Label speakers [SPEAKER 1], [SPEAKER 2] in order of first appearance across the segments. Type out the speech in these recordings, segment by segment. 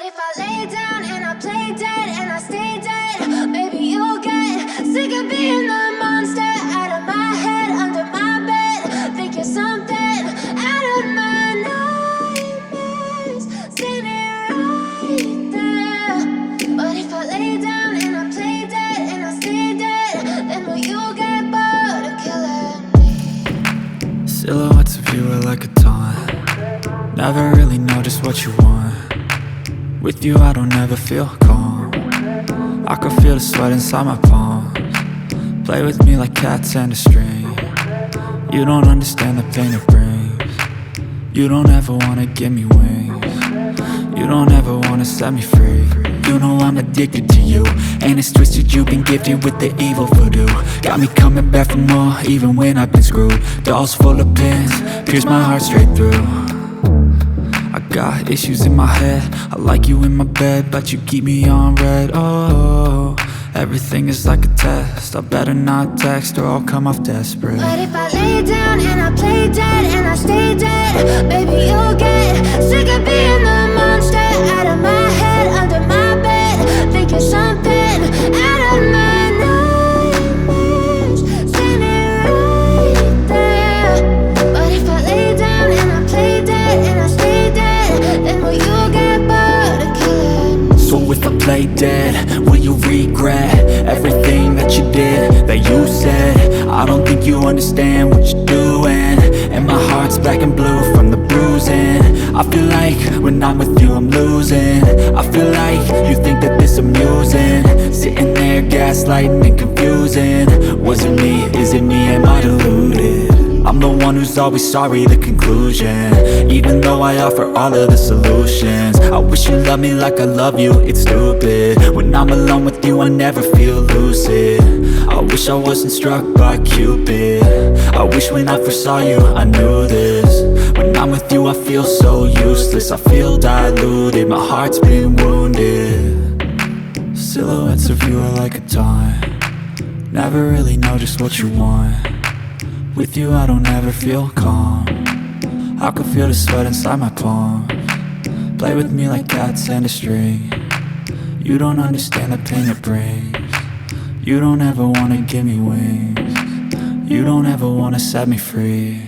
[SPEAKER 1] if I lay down and I play dead and I stay dead, maybe you'll get sick of being the monster out of my head, under my bed. Think you're something out of my nightmares, standing right there. But if I lay down and I play dead and I stay dead, then will you get bored of killing me?
[SPEAKER 2] Silhouettes of you are like a taunt. Never really know just what you want. With you I don't ever feel calm. I can feel the sweat inside my palms. Play with me like cats and a string. You don't understand the pain it brings. You don't ever wanna give me wings. You don't ever wanna set me free. You know I'm addicted to you, and it's twisted, you've been gifted with the evil voodoo. Got me coming back for more, even when I've been screwed. Dolls full of pins, pierce my heart straight through. I got issues in my head, I like you in my bed, but you keep me on red. Oh, everything is like a test, I better not text or I'll come off desperate.
[SPEAKER 1] But if I lay down and I play dead and I stay dead, baby you'll get sick of being the monster out of my head, under my bed. Think you're something out of my nightmares, standing right there. But if I lay down and I play dead and I stay dead, then will you get bored of killing me?
[SPEAKER 2] So if I play dead, will you regret everything that you did, that you said? I don't think you understand what you're doing, and my heart's black and blue from the bruising. I feel like when I'm with you I'm losing. I feel like you think that this amusing, sitting there gaslighting and confusing. Was it me? Is it me? Am I deluded? I'm the one who's always sorry, the conclusion. Even though I offer all of the solutions, I wish you loved me like I love you, it's stupid. When I'm alone with you I never feel lucid. I wish I wasn't struck by Cupid. I wish when I first saw you I knew this. When I'm with you I feel so useless, I feel diluted, my heart's been wounded. Silhouettes of you are like a taunt. Never really know just what you want. With you I don't ever feel calm. I can feel the sweat inside my palms. Play with me like cats and a string. You don't understand the pain it brings. You don't ever wanna give me wings. You don't ever wanna set me free.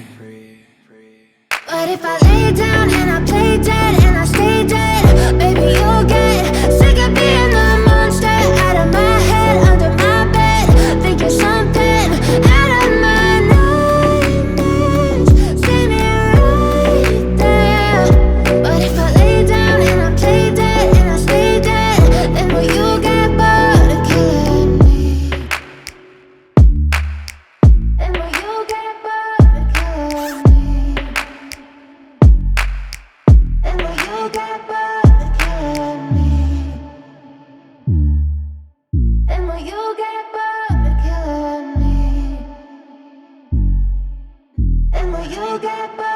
[SPEAKER 1] But if I lay down and I play dead and I stay dead, baby you'll get sick of being the monster out of my head, under my bed. Think you're something out of my nightmares, standing right there. But if I lay down and I play dead and I stay dead, then will you get bored of killing me? Then will you get bored of killing me? Then will you get bored of killing me? Then will you get bored of killing me? Then will you get bored?